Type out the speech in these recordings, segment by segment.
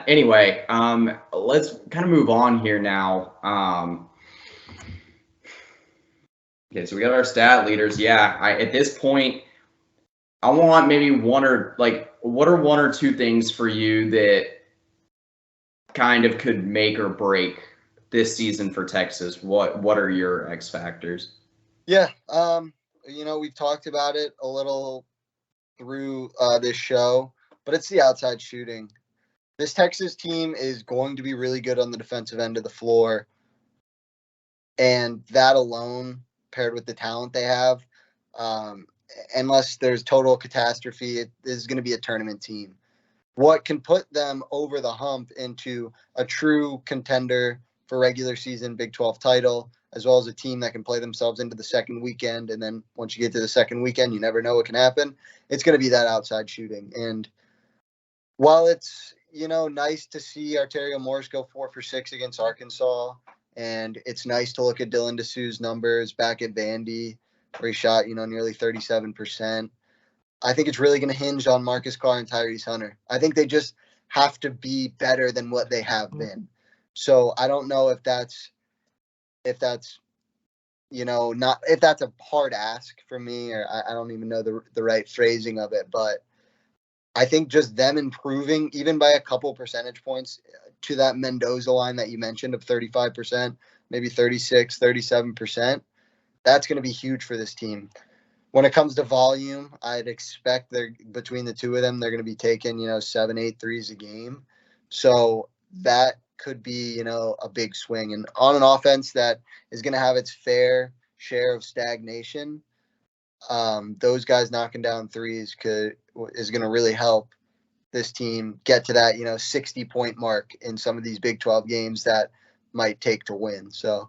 Anyway, let's kind of move on here now. Okay, so we got our stat leaders. Yeah, at this point, I want maybe what are one or two things for you that kind of could make or break this season for Texas? What are your X factors? Yeah, we've talked about it a little through this show, but it's the outside shooting. This Texas team is going to be really good on the defensive end of the floor, and that alone, paired with the talent they have, um, unless there's total catastrophe, it is going to be a tournament team. What can put them over the hump into a true contender for regular season Big 12 title, as well as a team that can play themselves into the second weekend. And then once you get to the second weekend, you never know what can happen. It's going to be that outside shooting. And while it's, nice to see Arterio Morris go 4 for 6 against Arkansas, and it's nice to look at Dylan Dessou's numbers back at Vandy, where he shot, nearly 37%. I think it's really going to hinge on Marcus Carr and Tyrese Hunter. I think they just have to be better than what they have been. So I don't know if that's not if that's a hard ask for me, or I don't even know the right phrasing of it, but I think just them improving even by a couple percentage points to that Mendoza line that you mentioned of 35%, maybe 36, 37%, that's going to be huge for this team. When it comes to volume, I'd expect they're between the two of them, they're going to be taking, 7, 8 threes a game. So that could be, a big swing. And on an offense that is going to have its fair share of stagnation, those guys knocking down threes is going to really help this team get to that, 60-point mark in some of these Big 12 games that might take to win. So,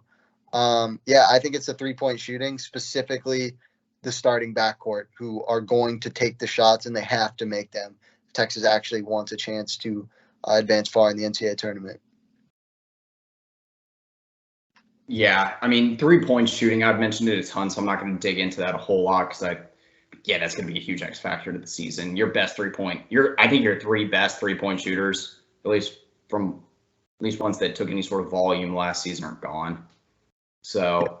I think it's the 3-point shooting, specifically the starting backcourt, who are going to take the shots, and they have to make them if Texas actually wants a chance to advance far in the NCAA tournament. Yeah, I mean, 3-point shooting, I've mentioned it a ton, so I'm not going to dig into that a whole lot because that's going to be a huge X factor to the season. Your best 3-point, I think your 3 best 3-point shooters, at least ones that took any sort of volume last season, are gone. So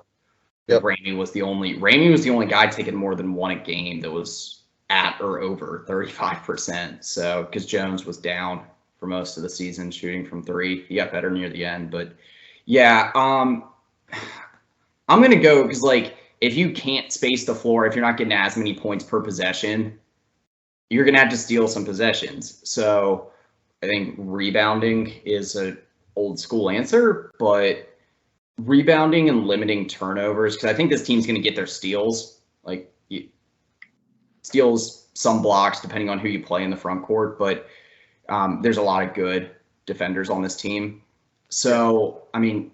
yep. Ramey was the only guy taking more than one a game that was at or over 35%. So because Jones was down for most of the season shooting from 3, he got better near the end. But yeah, I'm gonna go because if you can't space the floor, if you're not getting as many points per possession, you're gonna have to steal some possessions. So I think rebounding is an old school answer, but rebounding and limiting turnovers, because I think this team's going to get their steals, steals, some blocks, depending on who you play in the front court. But there's a lot of good defenders on this team. So, I mean,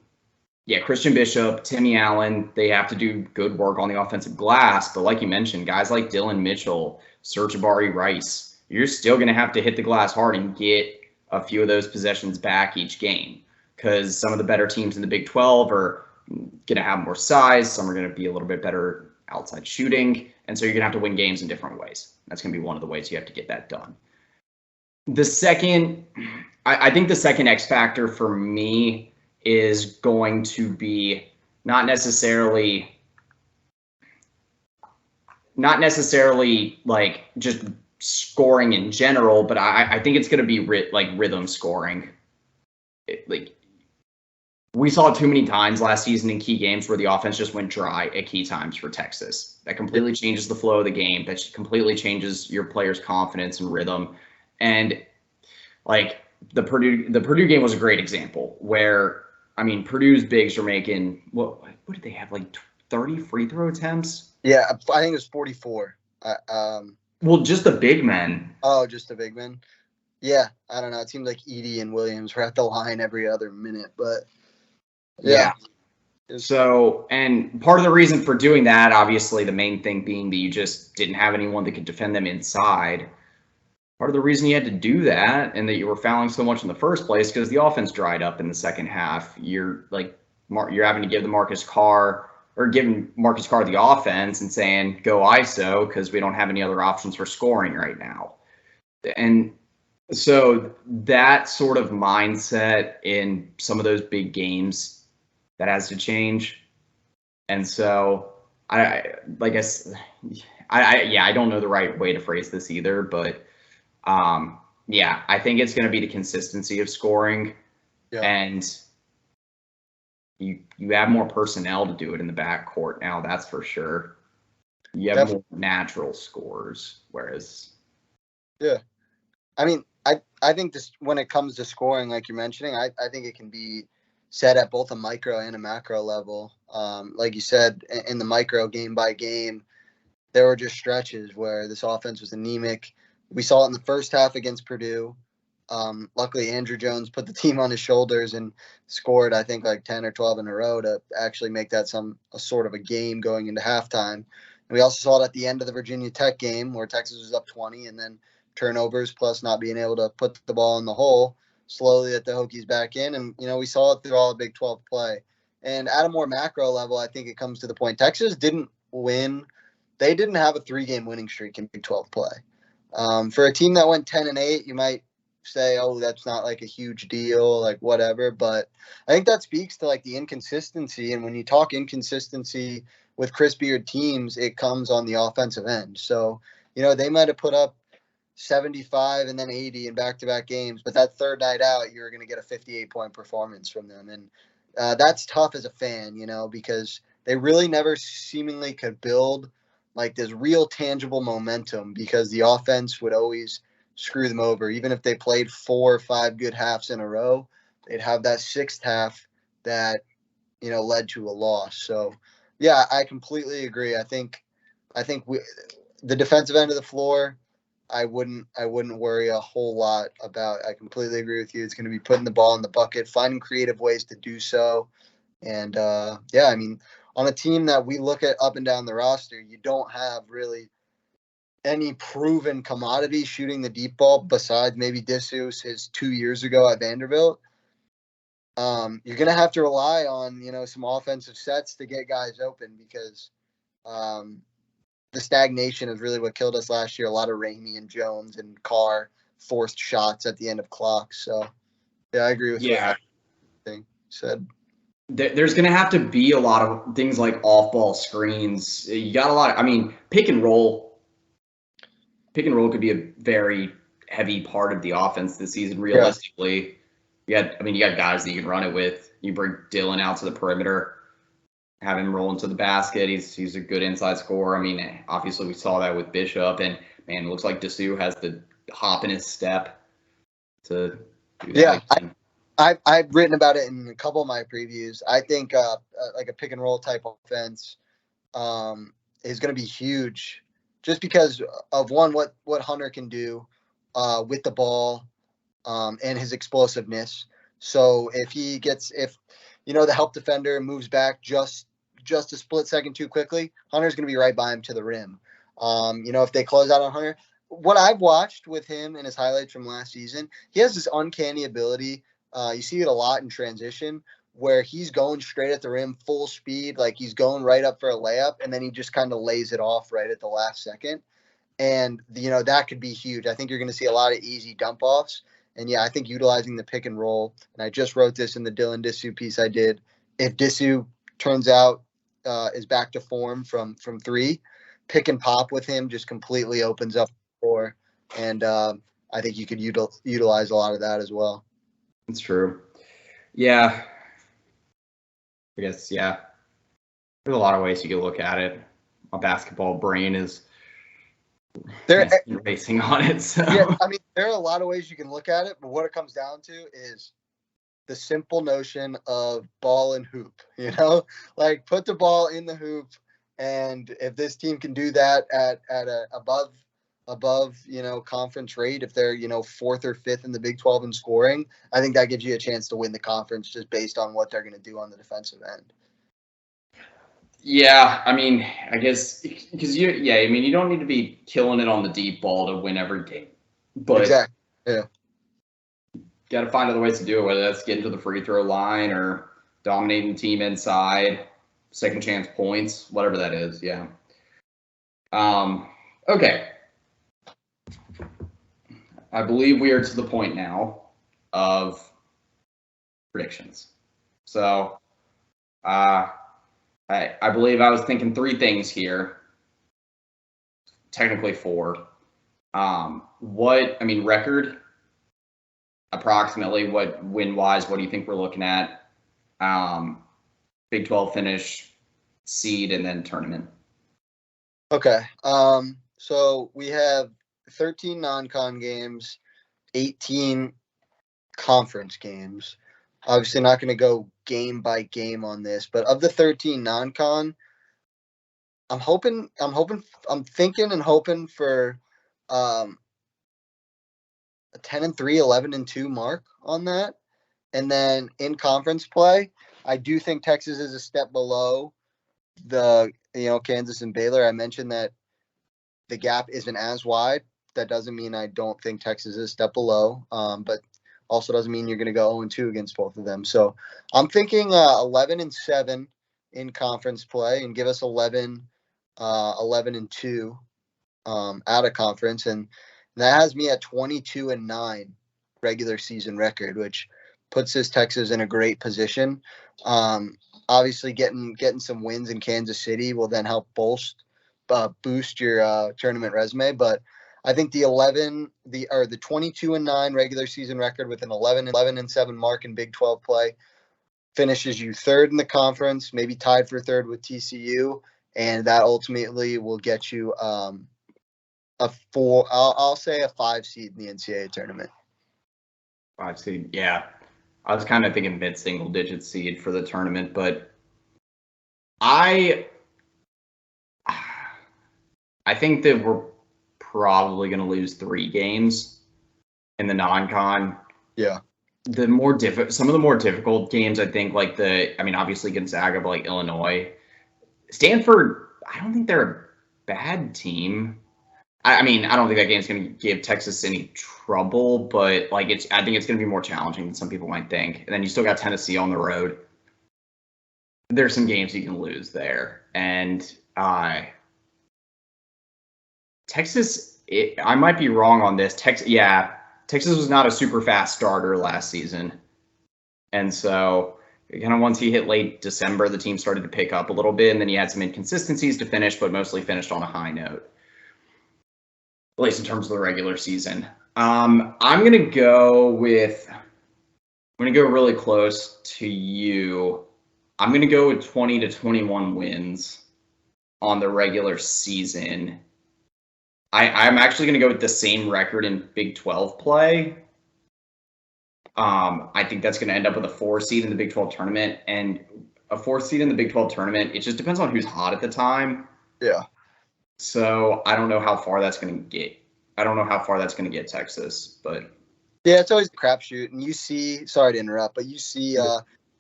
yeah, Christian Bishop, Timmy Allen, they have to do good work on the offensive glass. But like you mentioned, guys like Dylan Mitchell, Serge Jabari Rice, you're still going to have to hit the glass hard and get a few of those possessions back each game, because some of the better teams in the Big 12 are going to have more size. Some are going to be a little bit better outside shooting. And so you're going to have to win games in different ways. That's going to be one of the ways you have to get that done. I think the second X factor for me is going to be not necessarily just scoring in general, but I think it's going to be rhythm scoring. We saw too many times last season in key games where the offense just went dry at key times for Texas. That completely changes the flow of the game. That completely changes your players' confidence and rhythm. And the Purdue game was a great example where, I mean, Purdue's bigs are making what did they have, 30 free throw attempts? Yeah, I think it was 44. Well, just the big men. Oh, just the big men. Yeah, I don't know. It seems like Edey and Williams were at the line every other minute, but yeah. So, and part of the reason for doing that, obviously, the main thing being that you just didn't have anyone that could defend them inside. Part of the reason you had to do that and that you were fouling so much in the first place, because the offense dried up in the second half. You're having to give Marcus Carr the offense and saying, go ISO, because we don't have any other options for scoring right now. And So that sort of mindset in some of those big games, that has to change. And so I guess I don't know the right way to phrase this either, but yeah, I think it's going to be the consistency of scoring, and you have more personnel to do it in the backcourt now. That's for sure. You have more natural scores, whereas I mean, I think this, when it comes to scoring, like you're mentioning, I think it can be set at both a micro and a macro level. Like you said, in the micro, game by game, there were just stretches where this offense was anemic. We saw it in the first half against Purdue. Luckily, Andrew Jones put the team on his shoulders and scored, I think, like 10 or 12 in a row to actually make that a sort of a game going into halftime. And we also saw it at the end of the Virginia Tech game where Texas was up 20, and then turnovers plus not being able to put the ball in the hole slowly let the Hokies back in. And, we saw it through all the Big 12 play. And at a more macro level, I think it comes to the point Texas didn't win. They didn't have a 3-game winning streak in Big 12 play. For a team that went 10-8, you might say, oh, that's not like a huge deal, like whatever. But I think that speaks to like the inconsistency. And when you talk inconsistency with Chris Beard teams, it comes on the offensive end. So, they might have put up 75 and then 80 in back-to-back games, but that third night out, you're going to get a 58-point performance from them. And that's tough as a fan, because they really never seemingly could build like this real tangible momentum, because the offense would always screw them over. Even if they played 4 or 5 good halves in a row, they'd have that sixth half that, led to a loss. So, yeah, I completely agree. I think the defensive end of the floor, I wouldn't worry a whole lot about. I completely agree with you. It's going to be putting the ball in the bucket, finding creative ways to do so. And I mean, on a team that we look at up and down the roster, you don't have really any proven commodity shooting the deep ball besides maybe Disu's his 2 years ago at Vanderbilt. You're going to have to rely on, some offensive sets to get guys open, because the stagnation is really what killed us last year. A lot of Ramey and Jones and Carr forced shots at the end of clocks. So, yeah, I agree with what you said. There's going to have to be a lot of things like off-ball screens. You got a lot pick and roll. Pick and roll could be a very heavy part of the offense this season, realistically. Yeah. You got guys that you can run it with. You bring Dylan out to the perimeter, have him roll into the basket. He's a good inside scorer. Obviously we saw that with Bishop, and man, it looks like Disu has the hop in his step to do that. Yeah, I've written about it in a couple of my previews. I think like a pick and roll type offense is going to be huge, just because of what Hunter can do with the ball and his explosiveness. So if the help defender moves back just a split second too quickly, Hunter's going to be right by him to the rim. If they close out on Hunter, what I've watched with him in his highlights from last season, he has this uncanny ability. You see it a lot in transition, where he's going straight at the rim full speed, like he's going right up for a layup, and then he just kind of lays it off right at the last second. And, that could be huge. I think you're going to see a lot of easy dump offs. And, yeah, I think utilizing the pick and roll, and I just wrote this in the Dylan Disu piece I did, if Disu turns out is back to form from 3, pick and pop with him just completely opens up the floor. And I think you could utilize a lot of that as well. That's true. Yeah. I guess, yeah. There's a lot of ways you can look at it. My basketball brain is racing on it. So. Yeah, there are a lot of ways you can look at it, but what it comes down to is the simple notion of ball and hoop, like put the ball in the hoop. And if this team can do that at a above, conference rate, if they're, 4th or 5th in the Big 12 in scoring, I think that gives you a chance to win the conference just based on what they're going to do on the defensive end. Yeah, I guess because you don't need to be killing it on the deep ball to win every game, but exactly, yeah, got to find other ways to do it, whether that's getting to the free throw line or dominating the team inside, second chance points, whatever that is. Yeah. Okay. I believe we are to the point now of predictions. So, I believe I was thinking three things here. Technically four. Record, approximately, what win-wise, what do you think we're looking at? Big 12 finish, seed, and then tournament. Okay. So we have 13 non-con games, 18 conference games. Obviously not going to go game by game on this, but of the 13 non-con, I'm thinking and hoping for a 10-3, 11-2 mark on that. And then in conference play, I do think Texas is a step below the Kansas and Baylor. I mentioned that the gap isn't as wide. That doesn't mean I don't think Texas is a step below, but also doesn't mean you're going to go 0-2 against both of them. So I'm thinking 11-7 in conference play and give us 11-2 out of conference, and that has me at 22-9 regular season record, which puts this Texas in a great position. Obviously, getting some wins in Kansas City will then help boost your tournament resume. But I think the 22-9 regular season record with an 11-7 mark in Big 12 play finishes you third in the conference, maybe tied for third with TCU, and that ultimately will get you I'll say a 5 seed in the NCAA tournament. 5 seed, yeah. I was kind of thinking mid-single digit seed for the tournament, but I think that we're probably going to lose 3 games in the non-con. Yeah. Some of the more difficult games, I think, obviously Gonzaga, but like Illinois. Stanford, I don't think they're a bad team. I don't think that game's going to give Texas any trouble, but I think it's going to be more challenging than some people might think. And then you still got Tennessee on the road. There's some games you can lose there. And Texas, I might be wrong on this. Texas was not a super fast starter last season. And so kind of once he hit late December, the team started to pick up a little bit, and then he had some inconsistencies to finish, but mostly finished on a high note, at least in terms of the regular season. I'm going to go really close to you. I'm going to go with 20-21 wins on the regular season. I'm actually going to go with the same record in Big 12 play. I think that's going to end up with a 4 seed in the Big 12 tournament, and a 4 seed in the Big 12 tournament, it just depends on who's hot at the time. Yeah. So I don't know how far that's going to get. I don't know how far that's going to get Texas, but yeah, it's always a crapshoot. And you see, sorry to interrupt, but you see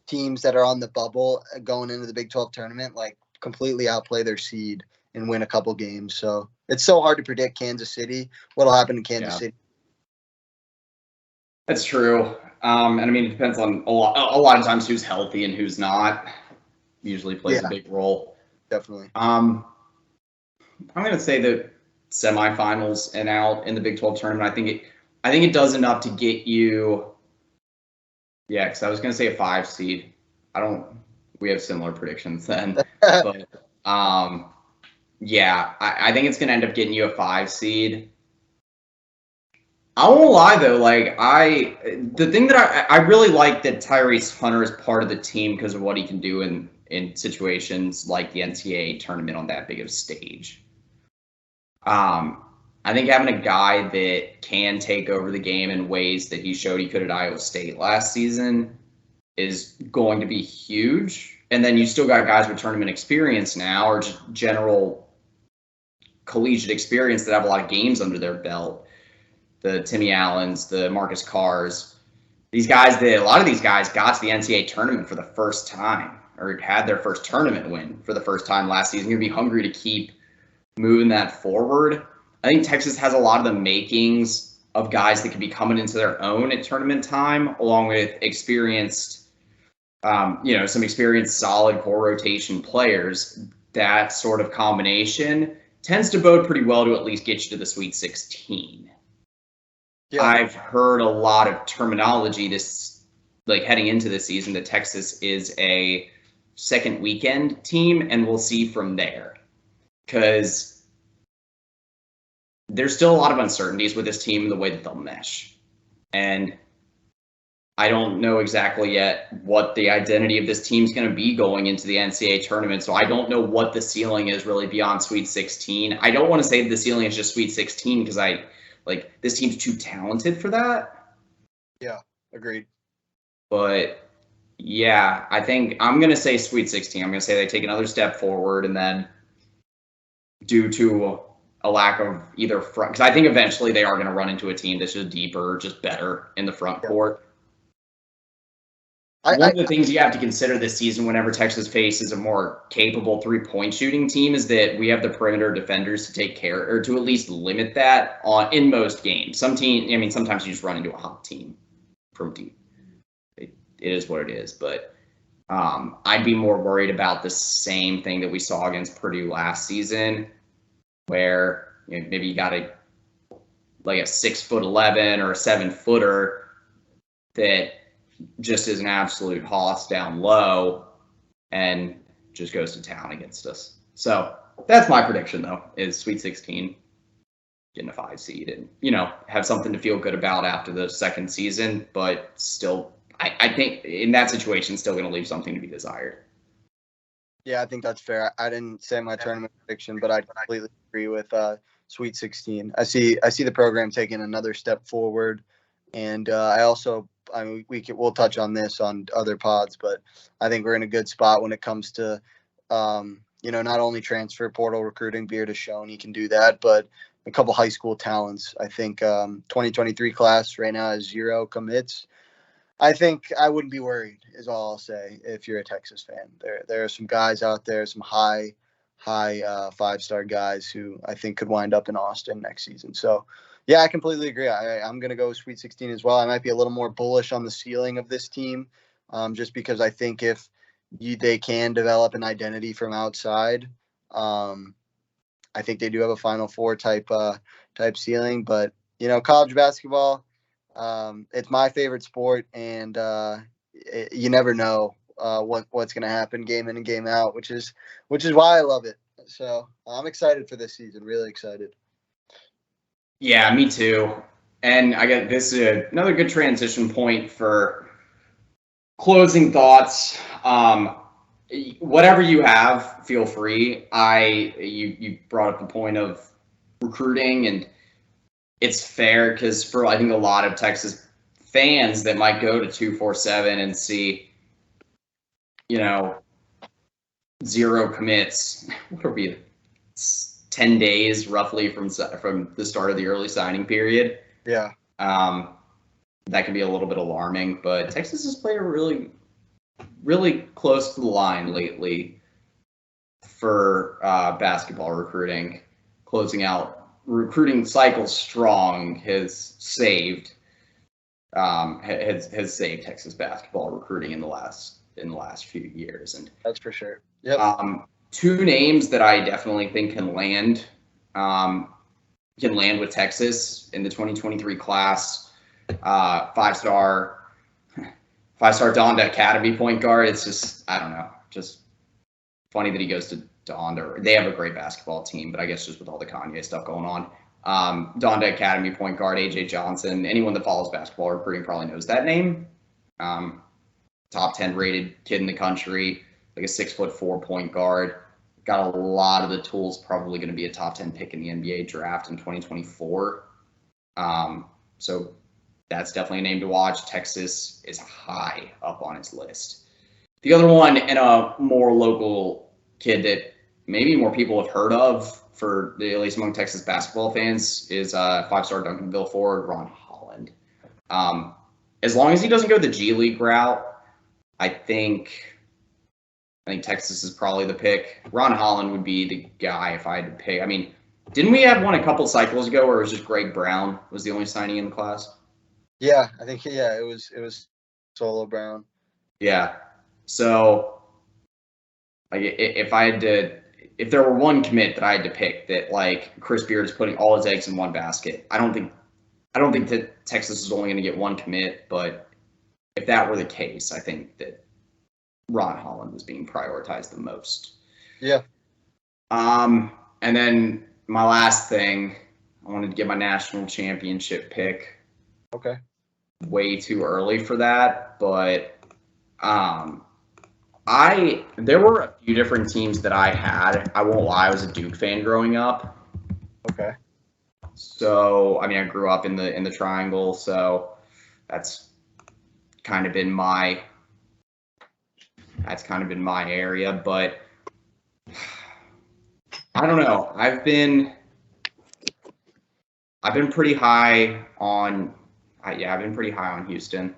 teams that are on the bubble going into the Big 12 tournament completely outplay their seed and win a couple games. So it's so hard to predict Kansas City. What'll happen in Kansas City? That's true. It depends on a lot of times who's healthy and who's not. Usually plays a big role. Definitely. I'm going to say the semifinals and out in the Big 12 tournament. I think it does enough to get you. Yeah, because I was going to say a 5 seed. We have similar predictions then. But I think it's going to end up getting you a 5 seed. I won't lie though, the thing that I really like that Tyrese Hunter is part of the team because of what he can do in situations like the NCAA tournament on that big of a stage. I think having a guy that can take over the game in ways that he showed he could at Iowa State last season is going to be huge. And then you still got guys with tournament experience now, or just general collegiate experience that have a lot of games under their belt. The Timmy Allens, the Marcus Carrs, a lot of these guys got to the NCAA tournament for the first time, or had their first tournament win for the first time last season. You're going to be hungry to keep moving that forward. I think Texas has a lot of the makings of guys that could be coming into their own at tournament time, along with experienced, some experienced solid core rotation players. That sort of combination tends to bode pretty well to at least get you to the Sweet 16. Yeah. I've heard a lot of terminology heading into this season that Texas is a second weekend team, and we'll see from there. Because there's still a lot of uncertainties with this team and the way that they'll mesh. And I don't know exactly yet what the identity of this team's going to be going into the NCAA tournament. So I don't know what the ceiling is really beyond Sweet 16. I don't want to say the ceiling is just Sweet 16 because this team's too talented for that. Yeah, agreed. But yeah, I think I'm going to say Sweet 16. I'm going to say they take another step forward, and then due to a lack of either front, because I think eventually they are going to run into a team that's just deeper, just better in the front court. One of the things you have to consider this season whenever Texas faces a more capable three-point shooting team is that we have the perimeter defenders to take care, or to at least limit that in most games. Sometimes you just run into a hot team from deep. It is what it is, but I'd be more worried about the same thing that we saw against Purdue last season, where maybe you got a 6'11" or a 7-footer that just is an absolute hoss down low and just goes to town against us. So that's my prediction, though, is Sweet 16, getting a 5 seed and, have something to feel good about after the second season, but still, I think in that situation, still going to leave something to be desired. Yeah, I think that's fair. I didn't say my tournament prediction, but I completely agree with Sweet 16. I see the program taking another step forward, and we'll touch on this on other pods, but I think we're in a good spot when it comes to not only transfer portal recruiting. Beard has shown he can do that, but a couple high school talents. I think 2023 class right now has 0 commits. I think I wouldn't be worried, is all I'll say, if you're a Texas fan. There are some guys out there, some high 5-star guys who I think could wind up in Austin next season. So, yeah, I completely agree. I'm going to go Sweet 16 as well. I might be a little more bullish on the ceiling of this team, just because I think if they can develop an identity from outside, I think they do have a Final Four type ceiling. But, college basketball, it's my favorite sport, and you never know what's going to happen game in and game out, which is why I love it. So I'm excited for this season. Really excited. Yeah, me too. And I got this is another good transition point for closing thoughts. Whatever you have, feel free. You brought up the point of recruiting, and it's fair because for I think a lot of Texas fans that might go to 247 and see, 0 commits. What are we? 10 days roughly from the start of the early signing period. Yeah. That can be a little bit alarming, but Texas has played really, really close to the line lately for basketball recruiting. Closing out recruiting cycle strong has saved Texas basketball recruiting in the last few years, and that's for sure. Yep. 2 names that I definitely think can land with Texas in the 2023 class. 5-star Donda Academy point guard. It's just, I don't know, just funny that he goes to Donda. They have a great basketball team, but I guess just with all the Kanye stuff going on. Donda Academy point guard, AJ Johnson. Anyone that follows basketball recruiting probably knows that name. Top 10 rated kid in the country, like a 6'4" point guard. Got a lot of the tools, probably going to be a top 10 pick in the NBA draft in 2024. So that's definitely a name to watch. Texas is high up on its list. The other one, and a more local kid that maybe more people have heard of, at least among Texas basketball fans, is 5-star Duncanville forward Ron Holland. As long as he doesn't go the G League route, I think Texas is probably the pick. Ron Holland would be the guy if I had to pick. I mean, didn't we have one a couple cycles ago where it was just Greg Brown was the only signing in the class? Yeah, I think it was Solo Brown. Yeah. So if there were one commit that I had to pick that Chris Beard is putting all his eggs in one basket, I don't think I don't think that Texas is only going to get one commit, but if that were the case, I think that Ron Holland was being prioritized the most. Yeah. And then my last thing, I wanted to get my national championship pick. Okay. Way too early for that, but there were a few different teams that I had. I won't lie, I was a Duke fan growing up. Okay. So, I mean, I grew up in the Triangle, so that's kind of been my area, but I don't know. I've been pretty high on I've been pretty high on Houston.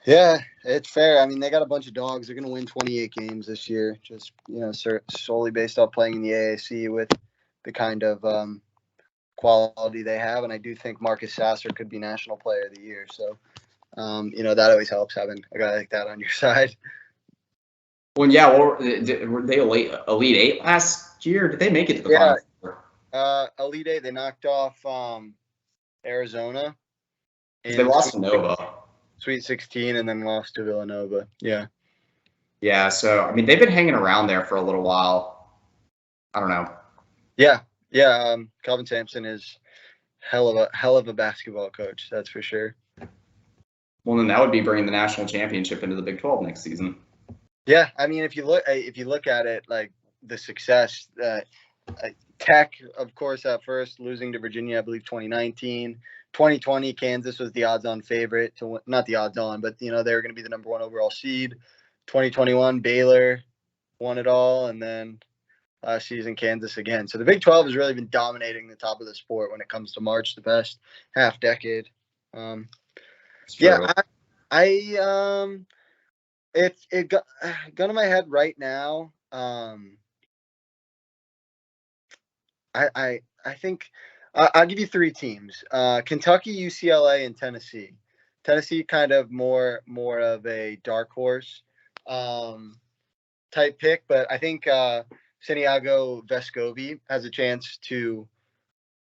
Yeah, it's fair. I mean, they got a bunch of dogs. They're going to win 28 games this year, just solely based off playing in the AAC with the kind of quality they have. And I do think Marcus Sasser could be National Player of the Year. So, that always helps having a guy like that on your side. Well, yeah. Well, were they Elite Eight last year? Did they make it to the Final Four? Elite Eight, they knocked off Arizona. They lost to Nova. Sweet 16 and then lost to Villanova. Yeah. Yeah. So, I mean, they've been hanging around there for a little while. I don't know. Yeah. Yeah. Calvin Sampson is hell of a basketball coach. That's for sure. Well, then that would be bringing the national championship into the Big 12 next season. Yeah. I mean, if you look at it, like the success that Tech, of course, at first losing to Virginia, I believe 2019. 2020, Kansas was the odds-on favorite to win, not the odds-on, but they were going to be the number one overall seed. 2021, Baylor won it all, and then last season Kansas again. So the Big 12 has really been dominating the top of the sport when it comes to March, the best half decade. Yeah, it got gun to my head right now. I think I'll give you three teams: Kentucky, UCLA, and Tennessee. Tennessee kind of more of a dark horse type pick, but I think Santiago Vescovi has a chance to,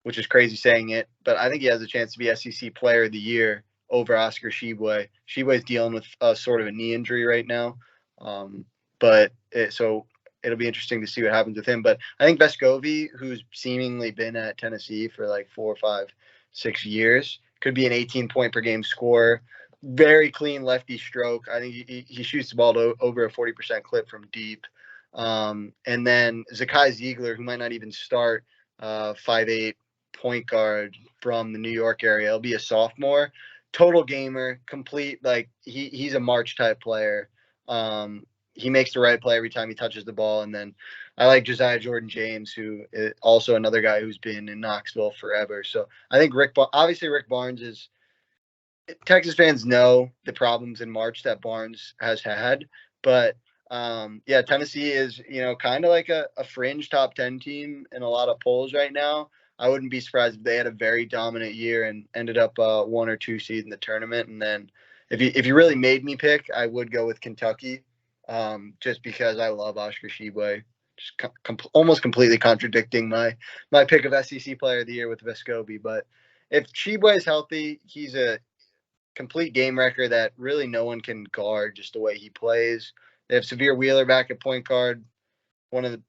which is crazy saying it, but I think he has a chance to be SEC Player of the Year over Oscar Tshiebwe. Tshiebwe's dealing with sort of a knee injury right now, so it'll be interesting to see what happens with him. But I think Vescovi, who's seemingly been at Tennessee for like 4, 5, 6 years, could be an 18-point per game scorer. Very clean lefty stroke. I think he shoots the ball to over a 40% clip from deep. And then Zakai Ziegler, who might not even start, 5'8" point guard from the New York area. He'll be a sophomore. Total gamer, complete, like he's a March type player. He makes the right play every time he touches the ball. And then I like Josiah Jordan-James, who is also another guy who's been in Knoxville forever. So I think Rick Barnes is – Texas fans know the problems in March that Barnes has had. But, Tennessee is, kind of like a fringe top 10 team in a lot of polls right now. I wouldn't be surprised if they had a very dominant year and ended up 1 or 2 seed in the tournament. And then if you really made me pick, I would go with Kentucky. Just because I love Oscar Tshiebwe, just almost completely contradicting my pick of SEC Player of the Year with Vescovi. But if Tshiebwe is healthy, he's a complete game wrecker that really no one can guard just the way he plays. They have Severe Wheeler back at point guard,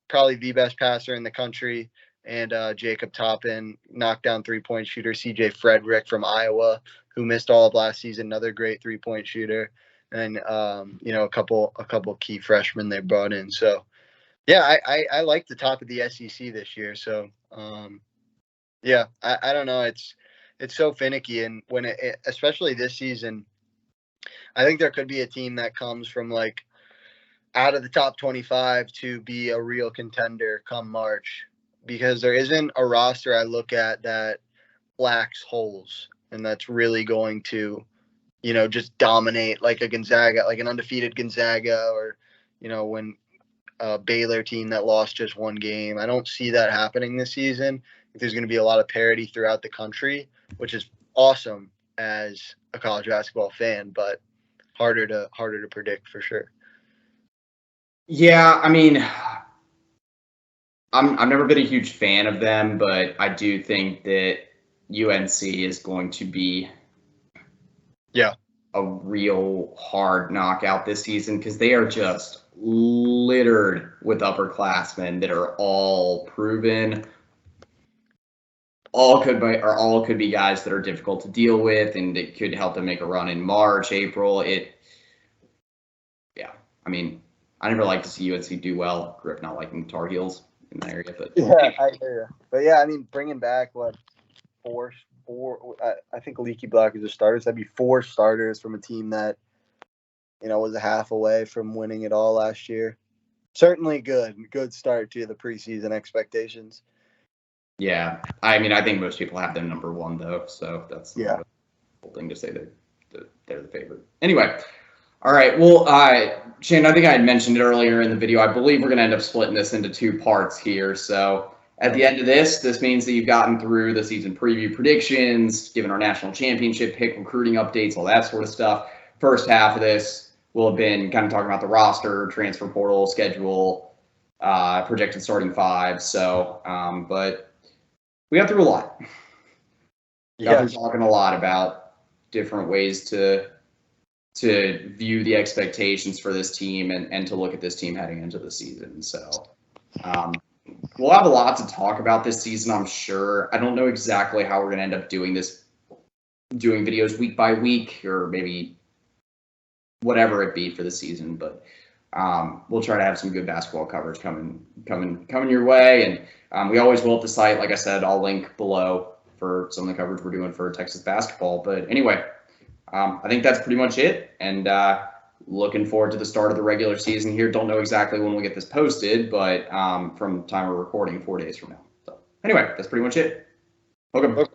probably the best passer in the country, and Jacob Toppin, knockdown 3-point shooter. CJ Frederick from Iowa, who missed all of last season, another great 3-point shooter. And a couple key freshmen they brought in. So yeah, I like the top of the SEC this year. So I don't know. It's so finicky, and when especially this season, I think there could be a team that comes from like out of the top 25 to be a real contender come March, because there isn't a roster I look at that lacks holes, and that's really going to just dominate like a Gonzaga, like an undefeated Gonzaga, or, when a Baylor team that lost just one game. I don't see that happening this season. There's going to be a lot of parity throughout the country, which is awesome as a college basketball fan, but harder to predict for sure. Yeah, I mean, I've never been a huge fan of them, but I do think that UNC is going to be Yeah. a real hard knockout this season because they are just littered with upperclassmen that are all proven. All could be guys that are difficult to deal with, and it could help them make a run in March, April. I mean, I never like to see UNC do well. Grew up not liking Tar Heels in that area, but Yeah, I hear you. But yeah, I mean, bringing back four. I think Leaky Black is a starter. So that'd be 4 starters from a team that was a half away from winning it all last year. Certainly good start to the preseason expectations. yeah, I mean, I think most people have them number 1 though, so that's not a cool thing to say that they're the favorite. Anyway. All right. Well, Shane, I think I had mentioned it earlier in the video. I believe we're going to end up splitting this into 2 parts here. So at the end of this means that you've gotten through the season preview predictions, given our national championship pick, recruiting updates, all that sort of stuff. First half of this will have been kind of talking about the roster, transfer portal, schedule, projected starting 5. So, but we got through a lot. Got through talking a lot about different ways to view the expectations for this team and to look at this team heading into the season. So we'll have a lot to talk about this season, I'm sure. I don't know exactly how we're going to end up doing videos week by week or maybe whatever it be for the season, but we'll try to have some good basketball coverage coming your way. And we always will at the site. Like I said, I'll link below for some of the coverage we're doing for Texas basketball. But anyway, I think that's pretty much it, and looking forward to the start of the regular season here. Don't know exactly when we'll get this posted, but from time of recording, 4 days from now. So anyway, that's pretty much it. Welcome.